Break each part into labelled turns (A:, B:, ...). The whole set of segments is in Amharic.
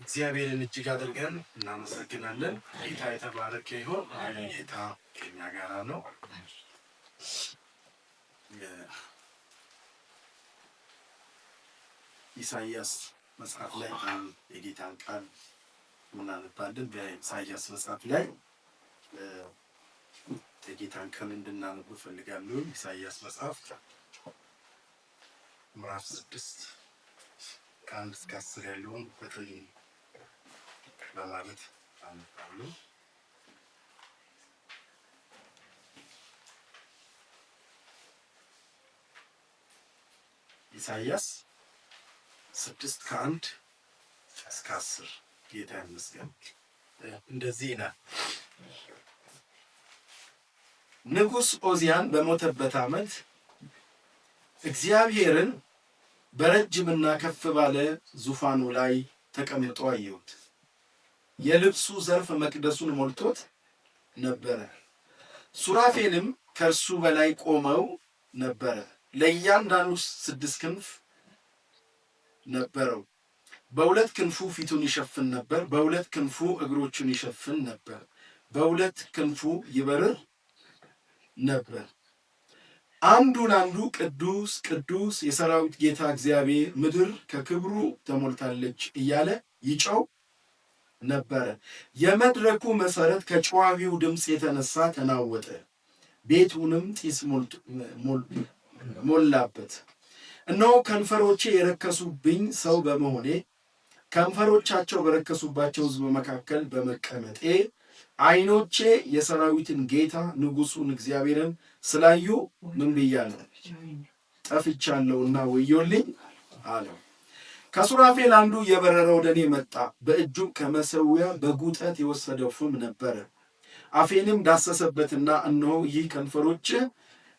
A: እግዚአብሔርን እጅግ አድርገን እናመሰግናለን። ጌታ የተባረከ ይሁን። ጌታ ከኛ ጋር ነው። ኢሳይያስ መጽሐፍ ላይ የጌታን ቃል እናነባለን። በኢሳይያስ መጽሐፍ ላይ የጌታን ቃል እንድናነብ እፈልጋለሁ። ኢሳይያስ መጽሐፍ ምዕራፍ 6 ከ1 እስከ 10 ያለውን በተለይ በማለት አነባለሁ። ኢሳይያስ 6 ከ1 እስከ 10 ጌታ ይመስገን። እንደዚህ ይላል። ንጉሥ ዖዝያን በሞተበት ዓመት እግዚአብሔርን በረጅምና ከፍ ባለ ዙፋኑ ላይ ተቀምጦ አየሁት። የልብሱ ዘርፍ መቅደሱን ሞልቶት ነበረ። ሱራፌልም ከእርሱ በላይ ቆመው ነበረ። ለእያንዳንዱ 6 ክንፍ ነበረው። በ2 ክንፉ ፊቱን ይሸፍን ነበር፣ በ2 ክንፉ እግሮቹን ይሸፍን ነበር፣ በ2 ክንፉ ይበርር ነበር። አንዱ ለአንዱ ቅዱስ ቅዱስ የሰራዊት ጌታ እግዚአብሔር፣ ምድር ከክብሩ ተሞልታለች እያለ ይጮህ ነበረ። የመድረኩ መሠረት ከጨዋዊው ድምፅ የተነሳ ተናወጠ፣ ቤቱንም ጢስ ሞላበት። እነሆ ከንፈሮቼ የረከሱብኝ ሰው በመሆኔ ከንፈሮቻቸው በረከሱባቸው ሕዝብ መካከል በመቀመጤ ዓይኖቼ የሰራዊትን ጌታ ንጉሡን እግዚአብሔርን ስላዩ ምን ብያለሁ? ጠፍቻለሁና ወዮልኝ አለው። ከሱራፌል አንዱ እየበረረ ወደ እኔ መጣ። በእጁም ከመሠዊያ በጉጠት የወሰደው ፍም ነበረ። አፌንም ዳሰሰበትና እነሆ ይህ ከንፈሮችህ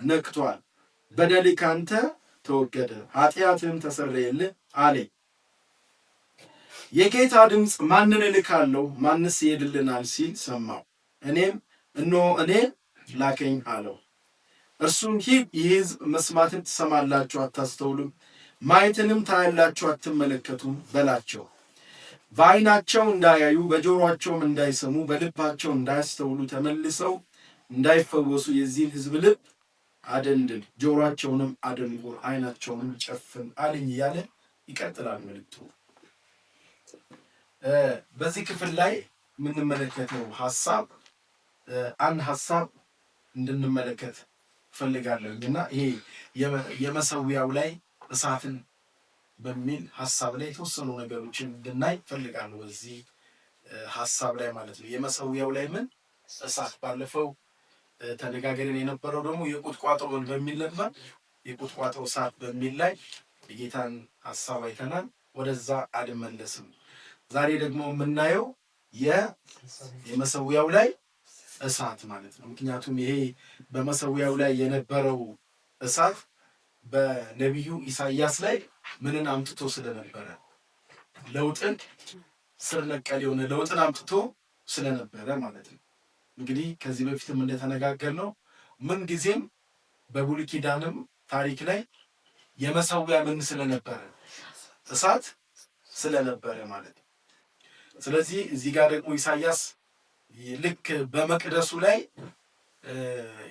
A: ነክቷል፣ በደልህ ካንተ ተወገደ፣ ኃጢአትህም ተሰረየልህ አለኝ። የጌታ ድምፅ ማንን እልካለሁ? ማንስ ይሄድልናል? ሲል ሰማሁ። እኔም እነሆ እኔን ላከኝ አለው። እርሱም ሂድ፣ ይህ ሕዝብ መስማትን ትሰማላችሁ አታስተውሉም፣ ማየትንም ታያላችሁ አትመለከቱም በላቸው። በዓይናቸው እንዳያዩ በጆሮአቸውም እንዳይሰሙ በልባቸው እንዳያስተውሉ ተመልሰው እንዳይፈወሱ የዚህን ሕዝብ ልብ አደንድን፣ ጆሮአቸውንም አደንቁር፣ ዓይናቸውንም ጨፍን አለኝ እያለ ይቀጥላል መልእክቱ። በዚህ ክፍል ላይ የምንመለከተው ሐሳብ አንድ ሐሳብ እንድንመለከት ፈልጋለሁ እና ይሄ የመሠዊያው ላይ እሳትን በሚል ሐሳብ ላይ የተወሰኑ ነገሮችን እንድናይ ፈልጋለሁ። በዚህ ሐሳብ ላይ ማለት ነው። የመሠዊያው ላይ ምን እሳት፣ ባለፈው ተነጋገርን የነበረው ደግሞ የቁጥቋጦውን በሚል ነበር። የቁጥቋጦ እሳት በሚል ላይ የጌታን ሐሳብ አይተናል። ወደዛ አልመለስም። ዛሬ ደግሞ የምናየው የመሠዊያው ላይ እሳት ማለት ነው። ምክንያቱም ይሄ በመሠዊያው ላይ የነበረው እሳት በነቢዩ ኢሳይያስ ላይ ምንን አምጥቶ ስለነበረ፣ ለውጥን፣ ስር ነቀል የሆነ ለውጥን አምጥቶ ስለነበረ ማለት ነው። እንግዲህ ከዚህ በፊትም እንደተነጋገርነው ምን ጊዜም በብሉይ ኪዳንም ታሪክ ላይ የመሠዊያ ምን ስለነበረ እሳት ስለነበረ ማለት ነው። ስለዚህ እዚህ ጋር ደግሞ ኢሳይያስ ልክ በመቅደሱ ላይ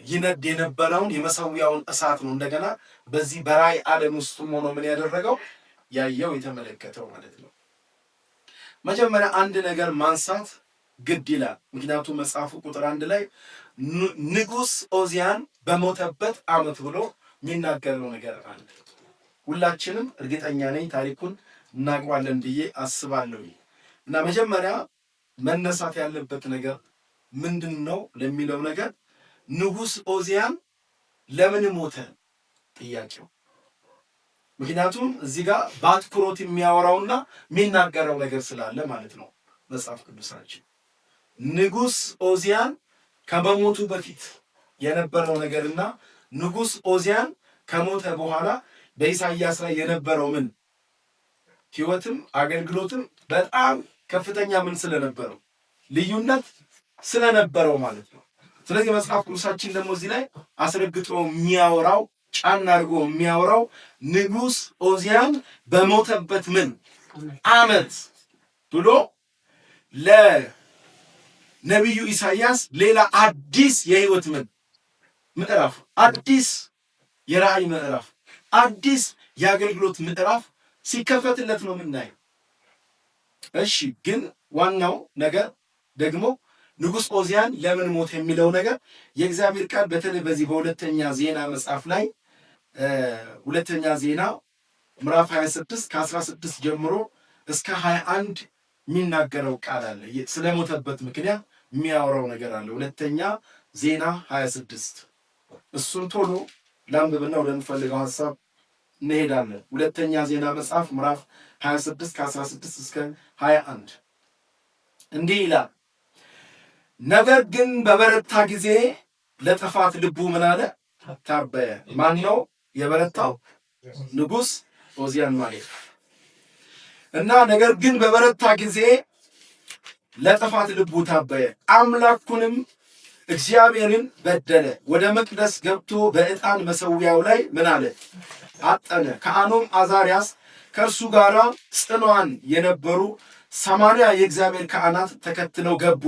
A: ይነድ የነበረውን የመሠዊያውን እሳት ነው እንደገና በዚህ በራእይ ዓለም ውስጥም ሆኖ ምን ያደረገው ያየው የተመለከተው ማለት ነው። መጀመሪያ አንድ ነገር ማንሳት ግድ ይላል። ምክንያቱም መጽሐፉ ቁጥር 1 ላይ ንጉሥ ዖዝያን በሞተበት ዓመት ብሎ የሚናገረው ነገር አለ። ሁላችንም እርግጠኛ ነኝ ታሪኩን እናውቀዋለን ብዬ አስባለሁ። እና መጀመሪያ መነሳት ያለበት ነገር ምንድን ነው ለሚለው ነገር ንጉሥ ዖዝያን ለምን ሞተ ጥያቄው። ምክንያቱም እዚህ ጋር በአትኩሮት የሚያወራውና የሚናገረው ነገር ስላለ ማለት ነው። መጽሐፍ ቅዱሳችን ንጉሥ ዖዝያን ከመሞቱ በፊት የነበረው ነገርና ንጉሥ ዖዝያን ከሞተ በኋላ በኢሳይያስ ላይ የነበረው ምን ሕይወትም አገልግሎትም በጣም ከፍተኛ ምን ስለነበረው ልዩነት ስለነበረው ማለት ነው። ስለዚህ መጽሐፍ ቅዱሳችን ደግሞ እዚህ ላይ አስረግጦ የሚያወራው ጫና አድርጎ የሚያወራው ንጉሥ ዖዝያን በሞተበት ምን ዓመት ብሎ ለነቢዩ ኢሳይያስ ሌላ አዲስ የህይወት ምዕራፍ፣ አዲስ የራእይ ምዕራፍ፣ አዲስ የአገልግሎት ምዕራፍ ሲከፈትለት ነው የምናየው። እሺ ግን ዋናው ነገር ደግሞ ንጉሥ ዖዝያን ለምን ሞት የሚለው ነገር የእግዚአብሔር ቃል በተለይ በዚህ በሁለተኛ ዜና መጽሐፍ ላይ ሁለተኛ ዜና ምዕራፍ 26 ከ16 ጀምሮ እስከ 21 የሚናገረው ቃል አለ። ስለሞተበት ምክንያት የሚያወራው ነገር አለ። ሁለተኛ ዜና 26 እሱን ቶሎ ላንብብና ወደምፈልገው ሐሳብ እንሄዳለን። ሁለተኛ ዜና መጽሐፍ ምዕራፍ 26 ከ16 እስከ 21 እንዲህ ይላል። ነገር ግን በበረታ ጊዜ ለጥፋት ልቡ ምን አለ? ታበየ። ማን ነው የበረታው? ንጉሥ ዖዝያን ማለት እና ነገር ግን በበረታ ጊዜ ለጥፋት ልቡ ታበየ፣ አምላኩንም እግዚአብሔርን በደለ። ወደ መቅደስ ገብቶ በዕጣን መሠዊያው ላይ ምን አለ? አጠነ። ካህኑም አዛርያስ ከእርሱ ጋር ጽኑዓን የነበሩ 80 የእግዚአብሔር ካህናት ተከትለው ገቡ።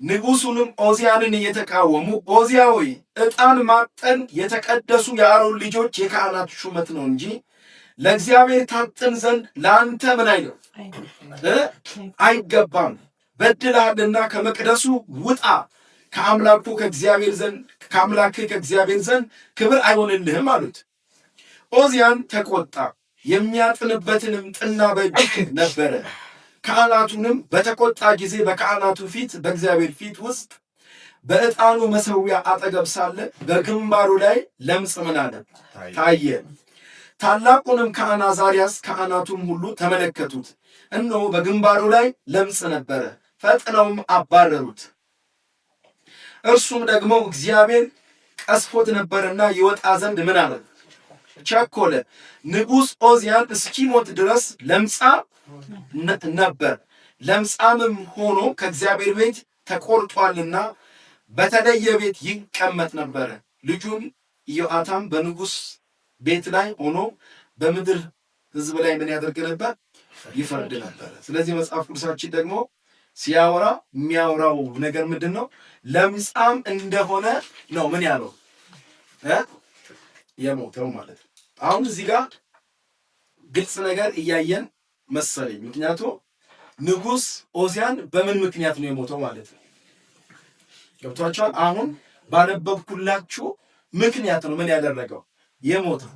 A: ንጉሡንም ዖዝያንን እየተቃወሙ ዖዝያ ሆይ ዕጣን ማጠን የተቀደሱ የአሮን ልጆች የካህናት ሹመት ነው እንጂ ለእግዚአብሔር ታጥን ዘንድ ለአንተ ምን አይለው አይገባም። በድለሃልና ከመቅደሱ ውጣ፣ ከአምላክህ ከእግዚአብሔር ዘንድ ክብር አይሆንልህም አሉት። ዖዝያን ተቆጣ፣ የሚያጥንበትንም ጥና በእጁ ነበረ። ካህናቱንም በተቆጣ ጊዜ በካህናቱ ፊት በእግዚአብሔር ፊት ውስጥ በዕጣኑ መሠዊያ አጠገብ ሳለ በግንባሩ ላይ ለምጽ ምን አለ? ታየ። ታላቁንም ካህን አዛርያስ ካህናቱም ሁሉ ተመለከቱት፣ እነሆ በግንባሩ ላይ ለምጽ ነበረ። ፈጥነውም አባረሩት። እርሱም ደግሞ እግዚአብሔር ቀስፎት ነበርና ይወጣ ዘንድ ምን አለ? ቸኮለ። ንጉሥ ዖዝያን እስኪሞት ድረስ ለምጻም ነበር። ለምጻምም ሆኖ ከእግዚአብሔር ቤት ተቆርጧልና በተለየ ቤት ይቀመጥ ነበረ። ልጁም ኢዮአታም በንጉሥ ቤት ላይ ሆኖ በምድር ሕዝብ ላይ ምን ያደርግ ነበር? ይፈርድ ነበር። ስለዚህ መጽሐፍ ቅዱሳችን ደግሞ ሲያወራ የሚያወራው ነገር ምንድን ነው? ለምጻም እንደሆነ ነው ምን ያለው የሞተው ማለት ነው። አሁን እዚህ ጋር ግልጽ ነገር እያየን መሰለኝ። ምክንያቱም ንጉሥ ዖዝያን በምን ምክንያት ነው የሞተው ማለት ነው? ገብቷችኋል? አሁን ባነበብኩላችሁ ምክንያት ነው ምን ያደረገው የሞተው።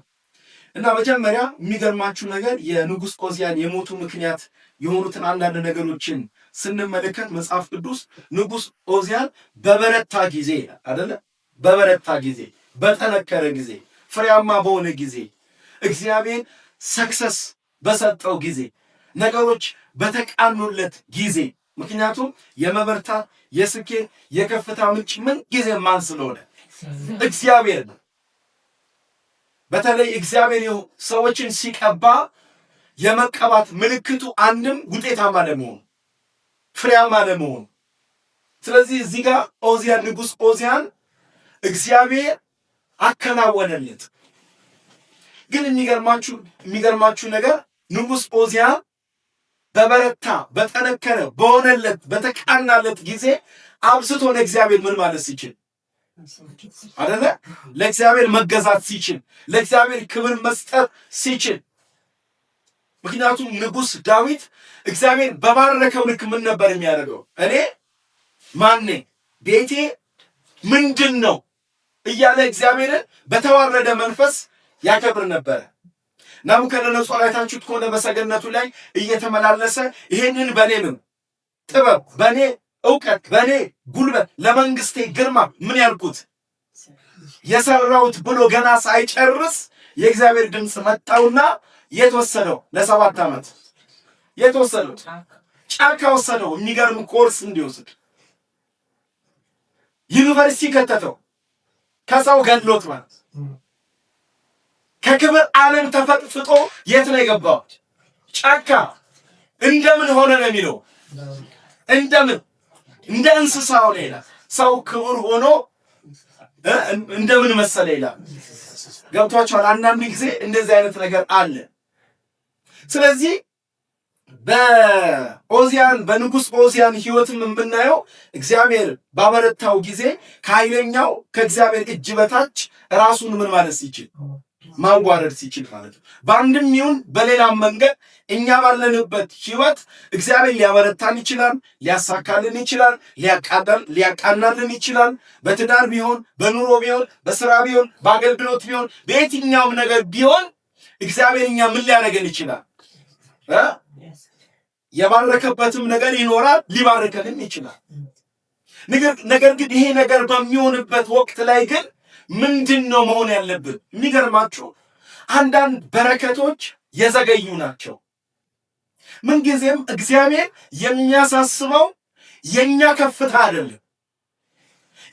A: እና መጀመሪያ የሚገርማችሁ ነገር የንጉሥ ዖዝያን የሞቱ ምክንያት የሆኑትን አንዳንድ ነገሮችን ስንመለከት መጽሐፍ ቅዱስ ንጉሥ ዖዝያን በበረታ ጊዜ አይደለ? በበረታ ጊዜ፣ በጠነከረ ጊዜ፣ ፍሬያማ በሆነ ጊዜ፣ እግዚአብሔር ሰክሰስ በሰጠው ጊዜ፣ ነገሮች በተቃኑለት ጊዜ። ምክንያቱም የመበርታት የስኬት የከፍታ ምንጭ ምን ጊዜ ማን ስለሆነ? እግዚአብሔር ነው። በተለይ እግዚአብሔር ሰዎችን ሲቀባ የመቀባት ምልክቱ አንድም ውጤታማ ለመሆኑ ፍሬያማ ለመሆኑ። ስለዚህ እዚህ ጋር ዖዝያን ንጉሥ ዖዝያን እግዚአብሔር አከናወነለት። ግን የሚገርማችሁ ነገር ንጉሥ ዖዝያን በበረታ በጠነከረ በሆነለት በተቃናለት ጊዜ አብዝቶ ለእግዚአብሔር ምን ማለት ሲችል አይደለ? ለእግዚአብሔር መገዛት ሲችል፣ ለእግዚአብሔር ክብር መስጠት ሲችል። ምክንያቱም ንጉሥ ዳዊት እግዚአብሔር በባረከው ልክ ምን ነበር የሚያደርገው? እኔ ማን ቤቴ ምንድን ነው እያለ እግዚአብሔርን በተዋረደ መንፈስ ያከብር ነበረ። ናቡከደነፆር አይታችሁት ከሆነ በሰገነቱ ላይ እየተመላለሰ ይሄንን በኔ ጥበብ፣ በኔ እውቀት፣ በኔ ጉልበት ለመንግስቴ ግርማ ምን ያልኩት የሰራሁት ብሎ ገና ሳይጨርስ የእግዚአብሔር ድምፅ መጣውና የተወሰደው ለ7 ዓመት የተወሰደው ጫካ ወሰደው። የሚገርም ኮርስ እንዲወስድ ዩኒቨርሲቲ ከተተው። ከሰው ገድሎት ማለት ከክብር ዓለም ተፈጥፍጦ የት ነው የገባው? ጫካ። እንደምን ሆነ ነው የሚለው? እንደምን እንደ እንስሳ ሆነ ይላል። ሰው ክቡር ሆኖ እንደምን መሰለ ይላል። ገብቷችኋል? አንዳንድ ጊዜ እንደዚህ አይነት ነገር አለ። ስለዚህ በኦዚያን በንጉሥ ኦዚያን ሕይወትም የምናየው እግዚአብሔር ባበረታው ጊዜ ከኃይለኛው ከእግዚአብሔር እጅ በታች ራሱን ምን ማለት ሲችል ማዋረድ ሲችል ማለት ነው። በአንድም ይሁን በሌላም መንገድ እኛ ባለንበት ሕይወት እግዚአብሔር ሊያበረታን ይችላል፣ ሊያሳካልን ይችላል፣ ሊያቃናልን ይችላል። በትዳር ቢሆን፣ በኑሮ ቢሆን፣ በስራ ቢሆን፣ በአገልግሎት ቢሆን፣ በየትኛውም ነገር ቢሆን እግዚአብሔር እኛ ምን ሊያደርገን ይችላል? የባረከበትም ነገር ይኖራል፣ ሊባርከንም ይችላል። ነገር ግን ይሄ ነገር በሚሆንበት ወቅት ላይ ግን ምንድን ነው መሆን ያለብን? የሚገርማችሁ አንዳንድ በረከቶች የዘገዩ ናቸው። ምንጊዜም እግዚአብሔር የሚያሳስበው የኛ ከፍታ አይደለም፣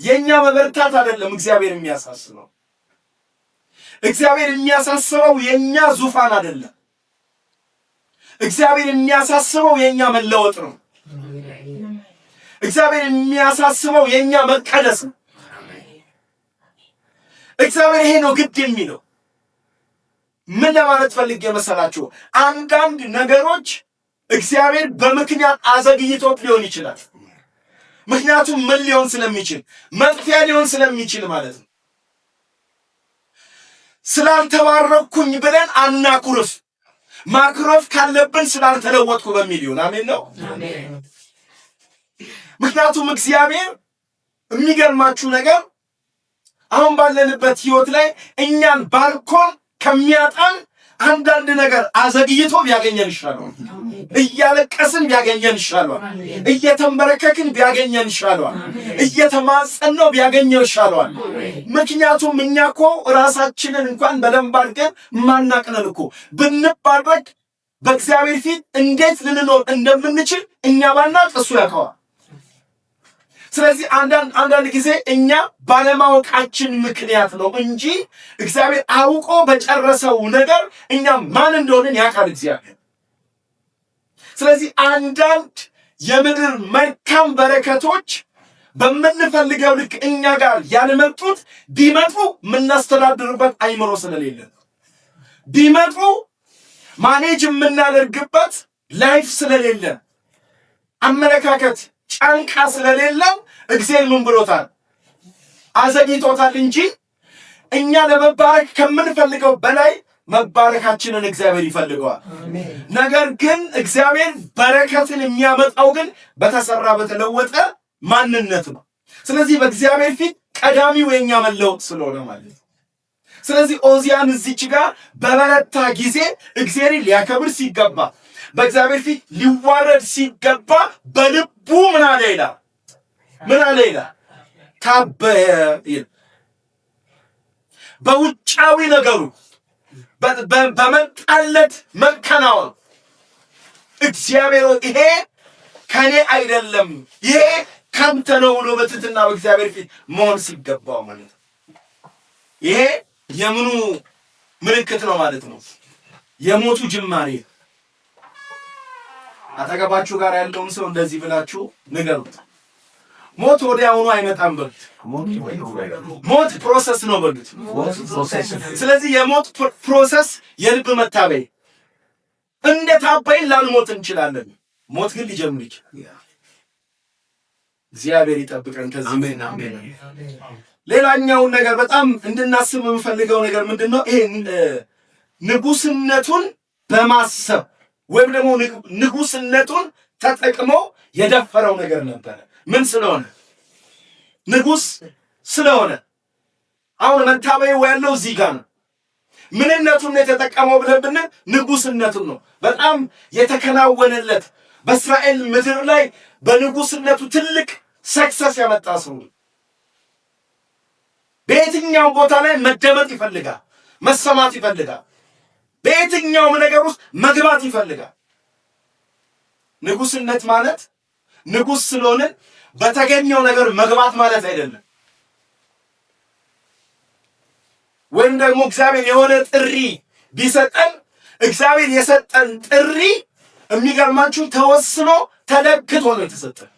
A: የኛ መበርታት አይደለም። እግዚአብሔር የሚያሳስበው የኛ ዙፋን አይደለም። እግዚአብሔር የሚያሳስበው የኛ መለወጥ ነው። እግዚአብሔር የሚያሳስበው የኛ መቀደስ ነው። እግዚአብሔር ይሄ ነው ግድ የሚለው። ምን ለማለት ፈልጌ መሰላችሁ? አንዳንድ ነገሮች እግዚአብሔር በምክንያት አዘግይቶት ሊሆን ይችላል። ምክንያቱም ምን ሊሆን ስለሚችል መጥፊያ ሊሆን ስለሚችል ማለት ነው። ስላልተባረኩኝ ብለን አናኩርፍ። ማክሮፍ ካለብን ስላልተለወጥኩ በሚል ይሁን። አሜን ነው። ምክንያቱም እግዚአብሔር የሚገርማችሁ ነገር አሁን ባለንበት ህይወት ላይ እኛን ባርኮን ከሚያጣን አንዳንድ ነገር አዘግይቶ ቢያገኘን ይሻላል። እያለቀስን ቢያገኘን ይሻላል። እየተንበረከክን ቢያገኘን ይሻላል። እየተማጸነው ቢያገኘን ይሻላል። ምክንያቱም እኛ እኮ ራሳችንን እንኳን በደንብ አድርገን ማናቅነን እኮ ብንባረክ በእግዚአብሔር ፊት እንዴት ልንኖር እንደምንችል እኛ ባናቅ እሱ ያውቀዋል። ስለዚህ አንዳንድ ጊዜ እኛ ባለማወቃችን ምክንያት ነው እንጂ እግዚአብሔር አውቆ በጨረሰው ነገር እኛ ማን እንደሆነን ያውቃል እግዚአብሔር። ስለዚህ አንዳንድ የምድር መልካም በረከቶች በምንፈልገው ልክ እኛ ጋር ያልመጡት ቢመጡ የምናስተዳድርበት አይምሮ ስለሌለ፣ ቢመጡ ማኔጅ የምናደርግበት ላይፍ ስለሌለ፣ አመለካከት ጫንቃ ስለሌለው እግዚአብሔር ምን ብሎታል? አዘግይቶታል እንጂ እኛ ለመባረክ ከምንፈልገው በላይ መባረካችንን እግዚአብሔር ይፈልገዋል። ነገር ግን እግዚአብሔር በረከትን የሚያመጣው ግን በተሰራ በተለወጠ ማንነት ነው። ስለዚህ በእግዚአብሔር ፊት ቀዳሚው የኛ መለወጥ ስለሆነ ማለት ነው። ስለዚህ ኦዚያን እዚች ጋር በበረታ ጊዜ እግዚአብሔር ሊያከብር ሲገባ፣ በእግዚአብሔር ፊት ሊዋረድ ሲገባ በልቡ ምን አለ ይላል? ታበየ ይላል። በውጫዊ ነገሩ በመጣለት መከናወን እግዚአብሔር ይሄ ከኔ አይደለም ይሄ ካንተ ነው ብሎ በትህትና በእግዚአብሔር ፊት መሆን ሲገባው ማለት ነው። ይሄ የምኑ ምልክት ነው ማለት ነው? የሞቱ ጅማሬ። አጠገባችሁ ጋር ያለውን ሰው እንደዚህ ብላችሁ ንገሩት፣ ሞት ወዲያውኑ አይመጣም በሉት። ሞት ፕሮሰስ ነው በሉት። ስለዚህ የሞት ፕሮሰስ የልብ መታበይ፣ እንደ ታበይን ላንሞት እንችላለን። ሞት ግን ሊጀምር ይችላል። እግዚአብሔር ይጠብቀን ከዚህ። አሜን። ሌላኛው ነገር በጣም እንድናስብ የምፈልገው ነገር ምንድነው? ይሄ ንጉስነቱን በማሰብ ወይም ደግሞ ንጉስነቱን ተጠቅሞ የደፈረው ነገር ነበር። ምን ስለሆነ? ንጉስ ስለሆነ። አሁን መታበዩ ያለው እዚህ ጋር ነው። ምንነቱን የተጠቀመው ብለን ንጉስነቱን ነው። በጣም የተከናወነለት በእስራኤል ምድር ላይ በንጉስነቱ ትልቅ ሰክሰስ ያመጣ ሰው ነው። በየትኛው ቦታ ላይ መደመጥ ይፈልጋል፣ መሰማት ይፈልጋል፣ በየትኛውም ነገር ውስጥ መግባት ይፈልጋል። ንጉስነት ማለት ንጉስ ስለሆነ በተገኘው ነገር መግባት ማለት አይደለም። ወይም ደግሞ እግዚአብሔር የሆነ ጥሪ ቢሰጠን እግዚአብሔር የሰጠን ጥሪ የሚገርማችሁ ተወስኖ ተለክቶ ነው የተሰጠን።